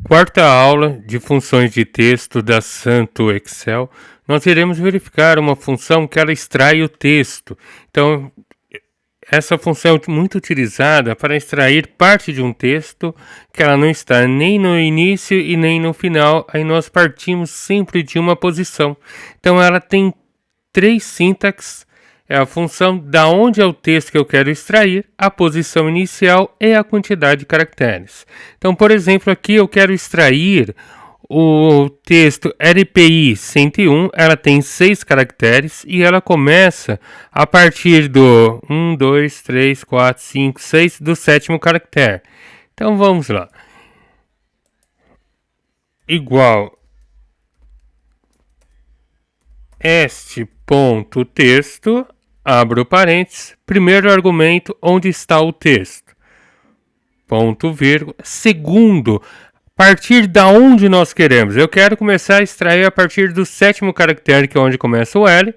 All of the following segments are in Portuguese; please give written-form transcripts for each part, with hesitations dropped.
Quarta aula de funções de texto da Santo Excel, nós iremos verificar uma função que ela extrai o texto. Então, essa função é muito utilizada para extrair parte de um texto que ela não está nem no início e nem no final. Aí nós partimos sempre de uma posição. Então, ela tem três sintaxes. É a função da onde é o texto que eu quero extrair, a posição inicial e a quantidade de caracteres. Então, por exemplo, aqui eu quero extrair o texto LPI 101, ela tem 6 caracteres e ela começa a partir do 1, 2, 3, 4, 5, 6 do sétimo caractere. Então, vamos lá. Igual este ponto texto, abro parênteses, primeiro argumento, onde está o texto, ponto, vírgula, segundo, a partir da onde nós queremos, eu quero começar a extrair a partir do sétimo caractere, que é onde começa o L,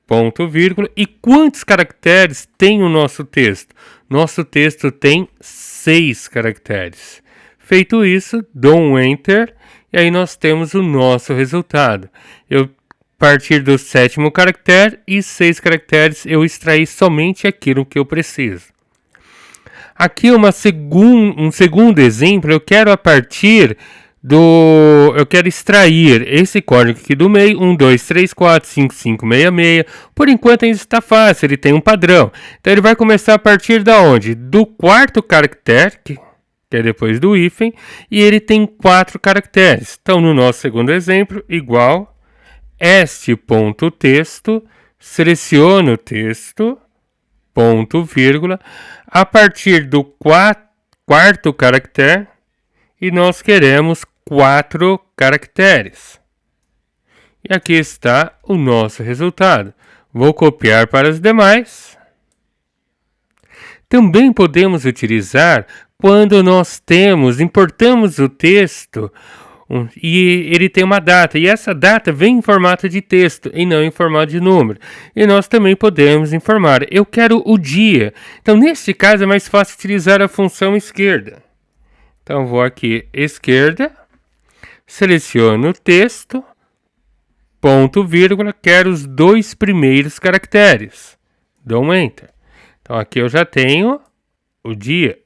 ponto, vírgula, e quantos caracteres tem o nosso texto? Nosso texto tem 6 caracteres. Feito isso, dou um Enter, e aí nós temos o nosso resultado. A partir do sétimo caractere e 6 caracteres eu extraí somente aquilo que eu preciso. Aqui um segundo exemplo, eu quero extrair esse código aqui do meio, 1, 2, 3, 4, 5, 5, 6, 6. Por enquanto ainda está fácil, ele tem um padrão. Então ele vai começar a partir da onde? Do quarto caractere, que é depois do hífen, e ele tem 4 caracteres. Então no nosso segundo exemplo, igual este ponto texto, seleciono o texto, ponto, vírgula, a partir do quarto caractere, e nós queremos 4 caracteres. E aqui está o nosso resultado. Vou copiar para os demais. Também podemos utilizar quando nós importamos o texto, e ele tem uma data, e essa data vem em formato de texto e não em formato de número. E nós também podemos informar, eu quero o dia. Então, neste caso, é mais fácil utilizar a função esquerda. Então, vou aqui, esquerda, seleciono o texto, ponto, vírgula, quero os 2 primeiros caracteres. Dou um Enter. Então, aqui eu já tenho o dia.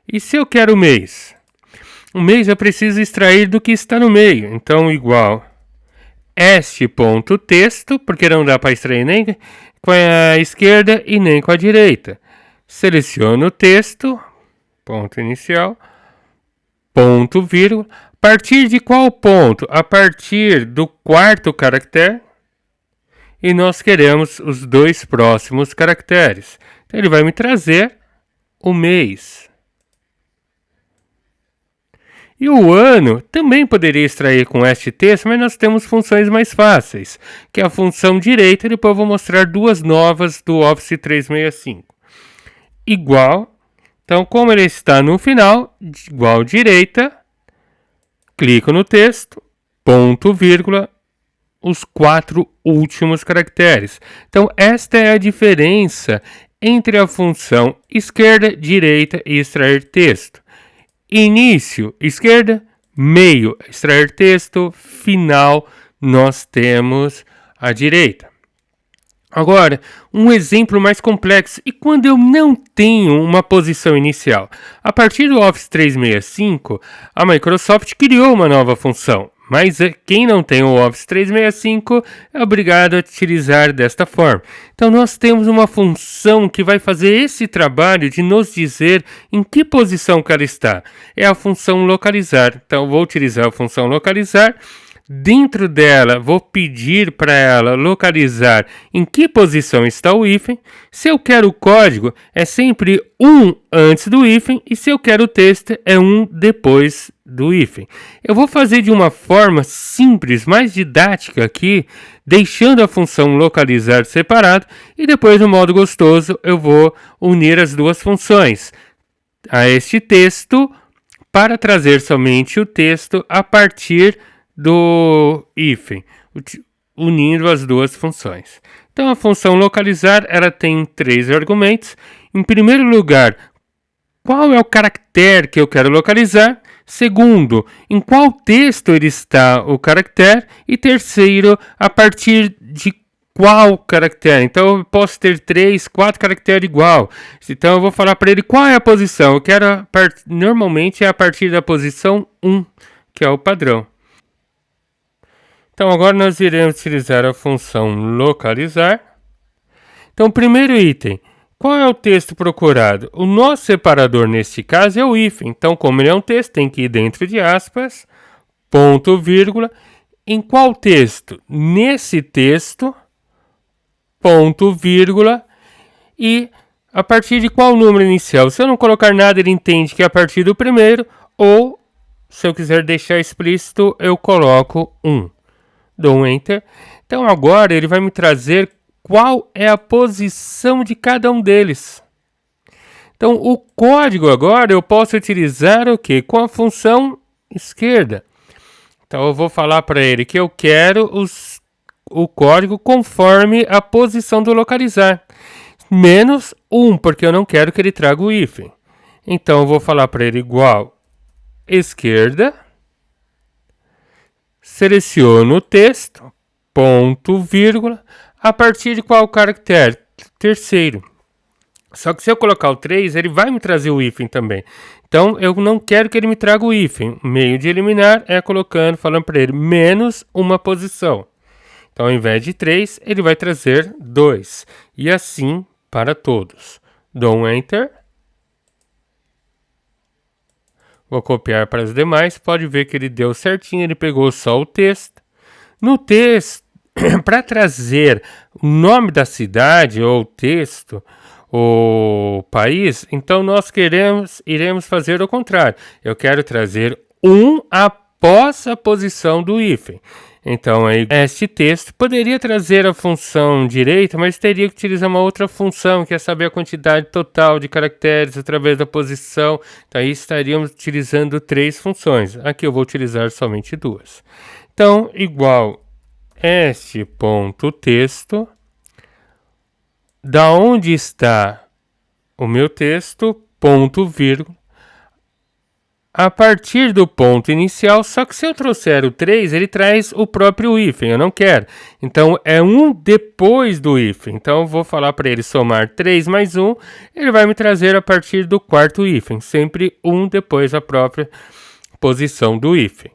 E se eu quero o mês? O mês eu preciso extrair do que está no meio. Então, igual este ponto texto, porque não dá para extrair nem com a esquerda e nem com a direita. Seleciono o texto, ponto inicial, ponto, vírgula. A partir de qual ponto? A partir do quarto caractere. E nós queremos os 2 próximos caracteres. Então, ele vai me trazer o mês. E o ano também poderia extrair com este texto, mas nós temos funções mais fáceis, que é a função direita, e depois eu vou mostrar 2 novas do Office 365. Igual, então como ele está no final, igual direita, clico no texto, ponto, vírgula, os 4 últimos caracteres. Então esta é a diferença entre a função esquerda, direita e extrair texto. Início, esquerda, meio, extrair texto, final, nós temos a direita. Agora, um exemplo mais complexo, e quando eu não tenho uma posição inicial? A partir do Office 365, a Microsoft criou uma nova função, mas quem não tem o Office 365 é obrigado a utilizar desta forma. Então nós temos uma função que vai fazer esse trabalho de nos dizer em que posição que ela está. É a função localizar. Então vou utilizar a função localizar. Dentro dela, vou pedir para ela localizar em que posição está o hífen. Se eu quero o código, é sempre 1 antes do hífen. E se eu quero o texto, é 1 depois do hífen. Eu vou fazer de uma forma simples, mais didática aqui, deixando a função localizar separado. E depois, no modo gostoso, eu vou unir as 2 funções a este texto para trazer somente o texto a partir do hífen, unindo as 2 funções. Então a função localizar, ela tem 3 argumentos. Em primeiro lugar, qual é o caractere que eu quero localizar? Segundo, em qual texto ele está o caractere. E terceiro, a partir de qual caractere. Então eu posso ter 3, 4 caracteres igual. Então eu vou falar para ele qual é a posição. Eu quero normalmente é a partir da posição 1, que é o padrão. Então agora nós iremos utilizar a função localizar. Então primeiro item, qual é o texto procurado? O nosso separador neste caso é o hífen. Então como ele é um texto, tem que ir dentro de aspas, ponto, vírgula. Em qual texto? Nesse texto, ponto, vírgula. E a partir de qual número inicial? Se eu não colocar nada, ele entende que é a partir do primeiro. Ou, se eu quiser deixar explícito, eu coloco 1. Dou um Enter. Então agora ele vai me trazer qual é a posição de cada um deles. Então o código agora eu posso utilizar o quê? Com a função esquerda. Então eu vou falar para ele que eu quero o código conforme a posição do localizar. Menos 1, porque eu não quero que ele traga o hífen. Então eu vou falar para ele igual esquerda. Seleciono o texto, ponto, vírgula, a partir de qual caractere? Terceiro. Só que se eu colocar o 3, ele vai me trazer o hífen também. Então eu não quero que ele me traga o hífen. O meio de eliminar é colocando, falando para ele, menos uma posição. Então ao invés de 3, ele vai trazer 2. E assim para todos. Dou um Enter. Vou copiar para os demais. Pode ver que ele deu certinho. Ele pegou só o texto. No texto, para trazer o nome da cidade ou texto, o país, então nós iremos fazer o contrário. Eu quero trazer 1 após a posição do hífen. Então, aí, este texto poderia trazer a função direita, mas teria que utilizar uma outra função, que é saber a quantidade total de caracteres através da posição. Então, aí estaríamos utilizando 3 funções. Aqui eu vou utilizar somente 2. Então, igual este ponto texto, da onde está o meu texto, ponto, vírgula, a partir do ponto inicial, só que se eu trouxer o 3, ele traz o próprio hífen, eu não quero. Então, é 1 depois do hífen. Então, eu vou falar para ele somar 3 mais 1, ele vai me trazer a partir do quarto hífen, sempre 1 depois da própria posição do hífen.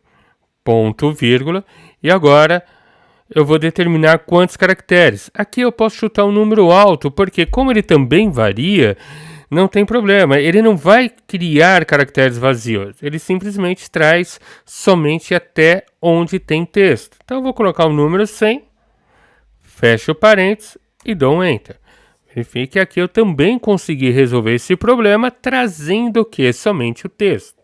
Ponto, vírgula, e agora eu vou determinar quantos caracteres. Aqui eu posso chutar um número alto, porque como ele também varia, não tem problema, ele não vai criar caracteres vazios, ele simplesmente traz somente até onde tem texto. Então eu vou colocar o número 100, fecho parênteses e dou um Enter. Verifique que aqui eu também consegui resolver esse problema trazendo o que? Somente o texto.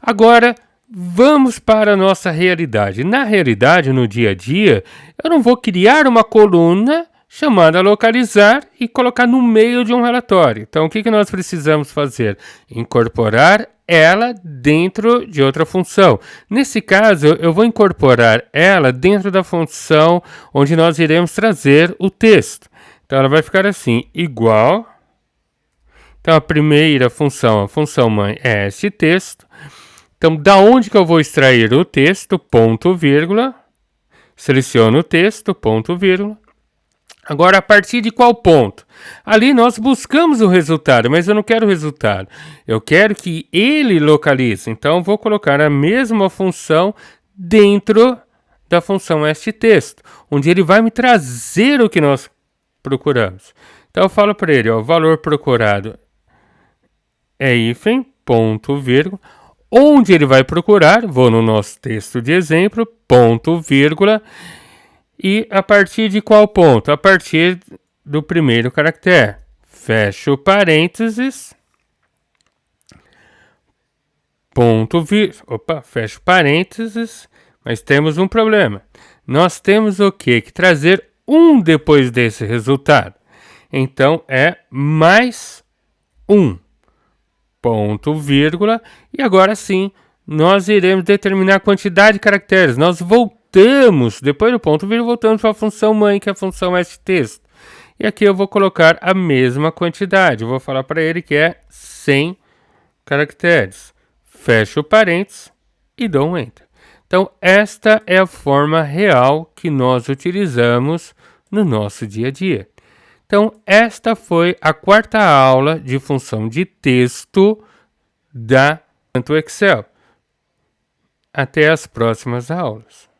Agora, vamos para a nossa realidade. Na realidade, no dia a dia, eu não vou criar uma coluna chamada localizar e colocar no meio de um relatório. Então, o que nós precisamos fazer? Incorporar ela dentro de outra função. Nesse caso, eu vou incorporar ela dentro da função onde nós iremos trazer o texto. Então, ela vai ficar assim, igual. Então, a primeira função, a função mãe, é esse texto. Então, da onde que eu vou extrair o texto? Ponto, vírgula. Seleciono o texto, ponto, vírgula. Agora, a partir de qual ponto? Ali nós buscamos o resultado, mas eu não quero o resultado. Eu quero que ele localize. Então, vou colocar a mesma função dentro da função este texto, onde ele vai me trazer o que nós procuramos. Então, eu falo para ele, o valor procurado é hífen, ponto, vírgula. Onde ele vai procurar, vou no nosso texto de exemplo, ponto, vírgula. E a partir de qual ponto? A partir do primeiro caractere. Fecho parênteses. Ponto, vírgula. Opa, fecho parênteses. Mas temos um problema. Nós temos o quê? Que trazer 1 depois desse resultado. Então, é mais 1. Ponto, vírgula. E agora sim, nós iremos determinar a quantidade de caracteres. Nós voltamos, depois do ponto, vírgula, voltamos para a função mãe, que é a função este texto. E aqui eu vou colocar a mesma quantidade. Eu vou falar para ele que é 100 caracteres. fecho o parênteses e dou um Enter. Então, esta é a forma real que nós utilizamos no nosso dia a dia. Então, esta foi a 4ª aula de função de texto da Excel. Até as próximas aulas.